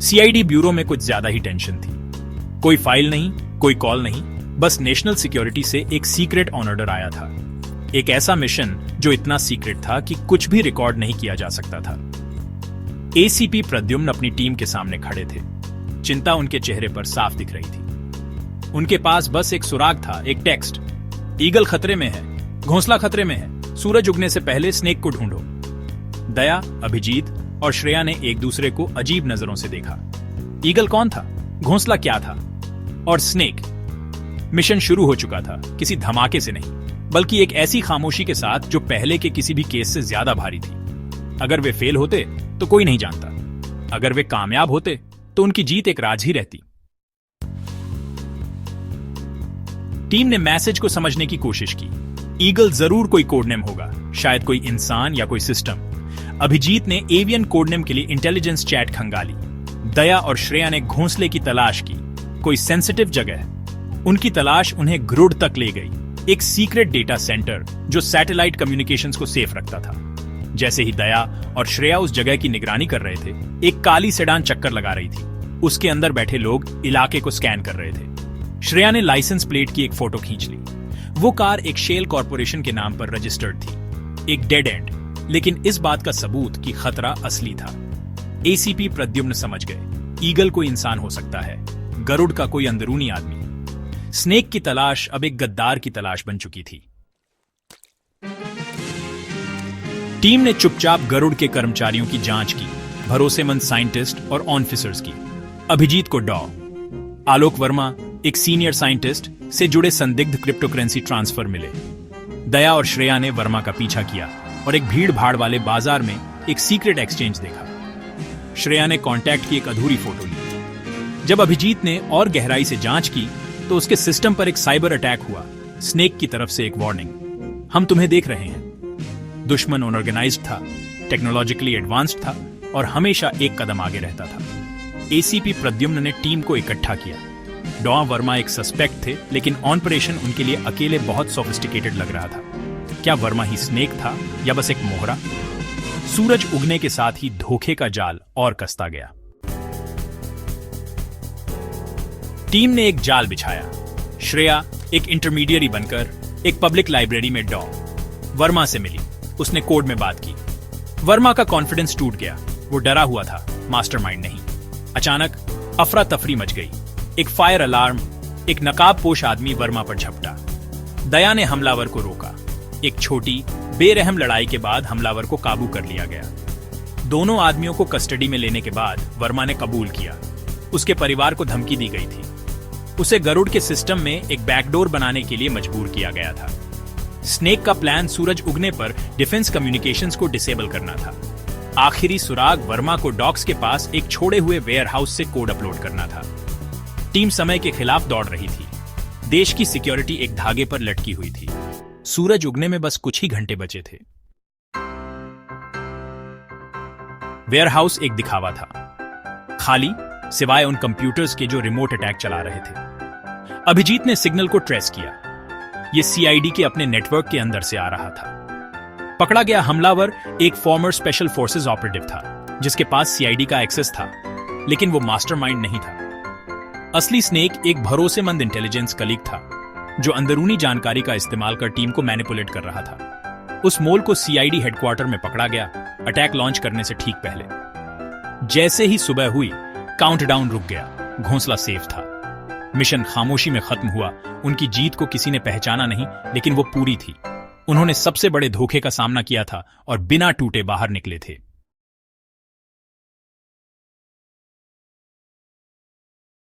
CID bureau में कुछ ज्यादा ही टेंशन थी। कोई फाइल नहीं, कोई कॉल नहीं, बस नेशनल सिक्योरिटी से एक सीक्रेट ऑन ऑर्डर आया था। एक ऐसा मिशन जो इतना सीक्रेट था कि कुछ भी रिकॉर्ड नहीं किया जा सकता था। एसीपी प्रद्युम्न अपनी टीम के सामने खड़े थे। चिंता उनके चेहरे पर साफ दिख रही थी। उनके पास बस एक सुराग था, एक टेक्स्ट। ईगल खतरे में है, घोंसला खतरे में है, सूरज उगने से पहले स्नेक को ढूंढो। दया, अभिजीत और श्रेया ने एक दूसरे को अजीब नजरों से देखा। ईगल कौन था? घोंसला क्या था? और स्नेक? मिशन शुरू हो चुका था, किसी धमाके से नहीं, बल्कि एक ऐसी खामोशी के साथ जो पहले के किसी भी केस से ज्यादा भारी थी। अगर वे फेल होते तो कोई नहीं जानता, अगर वे कामयाब होते तो उनकी जीत एक राज ही रहती। टीम ने मैसेज को समझने की कोशिश की। ईगल जरूर कोई कोडनेम होगा, शायद कोई इंसान या कोई सिस्टम। अभिजीत ने एवियन कोडनेम के लिए इंटेलिजेंस चैट खंगाली। दया और श्रेया ने घोंसले की तलाश की, कोई सेंसिटिव जगह। उनकी तलाश उन्हें ग्रुड तक ले गई, एक सीक्रेट डेटा सेंटर जो सैटेलाइट कम्युनिकेशंस को सेफ रखता था। जैसे ही दया और श्रेया उस जगह की निगरानी कर रहे थे, एक काली सेडान चक्कर लगा रही थी। उसके अंदर बैठे लोग इलाके को स्कैन कर रहे थे। श्रेया ने लाइसेंस प्लेट की एक फोटो खींच ली। वो कार एक शेल कॉर्पोरेशन के नाम पर रजिस्टर्ड थी, एक डेड एंड, लेकिन इस बात का सबूत कि खतरा असली था। एसीपी प्रद्युम्न समझ गए, ईगल कोई इंसान हो सकता है, गरुड़ का कोई अंदरूनी आदमी। स्नेक की तलाश अब एक गद्दार की तलाश बन चुकी थी। टीम ने चुपचाप गरुड़ के कर्मचारियों की जांच की, भरोसेमंद साइंटिस्ट और ऑफिसर्स की। अभिजीत को डॉ आलोक वर्मा, एक सीनियर साइंटिस्ट से जुड़े संदिग्ध क्रिप्टोकरेंसी ट्रांसफर मिले। दया और श्रेया ने वर्मा का पीछा किया और एक भीड़ भाड़ वाले बाजार में एक सीक्रेट एक्सचेंज देखा। श्रेया ने कांटेक्ट की एक अधूरी फोटो ली। जब अभिजीत ने और गहराई से जांच की तो उसके सिस्टम पर एक साइबर अटैक हुआ। स्नेक की तरफ से एक वार्निंग, हम तुम्हें देख रहे हैं। दुश्मन अनऑर्गेनाइज्ड था, टेक्नोलॉजिकली एडवांस्ड था और हमेशा एक कदम आगे रहता था। एसीपी प्रद्युम्न ने टीम को इकट्ठा किया। डॉ वर्मा एक सस्पेक्ट थे, लेकिन ऑपरेशन उनके लिए अकेले बहुत सोफिस्टिकेटेड लग रहा था। क्या वर्मा ही स्नेक था या बस एक मोहरा? सूरज उगने के साथ ही धोखे का जाल और कसता गया। टीम ने एक जाल बिछाया। श्रेया एक इंटरमीडिएरी बनकर एक पब्लिक लाइब्रेरी में डॉ वर्मा से मिली। उसने कोड में बात की। वर्मा का कॉन्फिडेंस टूट गया। वो डरा हुआ था, मास्टरमाइंड नहीं। अचानक अफरा तफरी मच गई। एक फायर अलार्म, एक नकाबपोश आदमी वर्मा पर झपटा। दया ने हमलावर को रोका। एक छोटी बेरहम लड़ाई के बाद हमलावर को काबू कर लिया गया। दोनों आदमियों को कस्टडी में लेने के बाद वर्मा ने कबूल किया। उसके परिवार को धमकी दी गई थी। उसे गरुड़ के सिस्टम में एक बैकडोर बनाने के लिए मजबूर किया गया था। स्नेक का प्लान सूरज उगने पर डिफेंस कम्युनिकेशंस को डिसेबल करना था। आखिरी सुराग वर्मा को डॉक्स के पास एक छोड़े हुए वेयरहाउस से कोड अपलोड करना था। टीम समय के खिलाफ दौड़ रही थी। देश की सिक्योरिटी एक धागे पर लटकी हुई थी। सूरज उगने में बस कुछ ही घंटे बचे थे। वेयरहाउस एक दिखावा था, खाली सिवाय उन कंप्यूटर्स के जो रिमोट अटैक चला रहे थे। अभिजीत ने सिग्नल को ट्रेस किया। यह सीआईडी के अपने नेटवर्क के अंदर से आ रहा था। पकड़ा गया हमलावर एक फॉर्मर स्पेशल फोर्सेस ऑपरेटिव था, जिसके पास सीआईडी का एक्सेस था, लेकिन वो मास्टरमाइंड नहीं था। असली स्नेक एक भरोसेमंद इंटेलिजेंस कलीग था, जो अंदरूनी जानकारी का इस्तेमाल कर टीम को मैनिपुलेट कर रहा था। उस मोल को सीआईडी हेडक्वार्टर में पकड़ा गया, अटैक लॉन्च करने से ठीक पहले। जैसे ही सुबह हुई, काउंटडाउन रुक गया। घोंसला सेफ था। मिशन खामोशी में खत्म हुआ। उनकी जीत को किसी ने पहचाना नहीं, लेकिन वो पूरी थी। उन्होंने सबसे बड़े धोखे का सामना किया था और बिना टूटे बाहर निकले थे।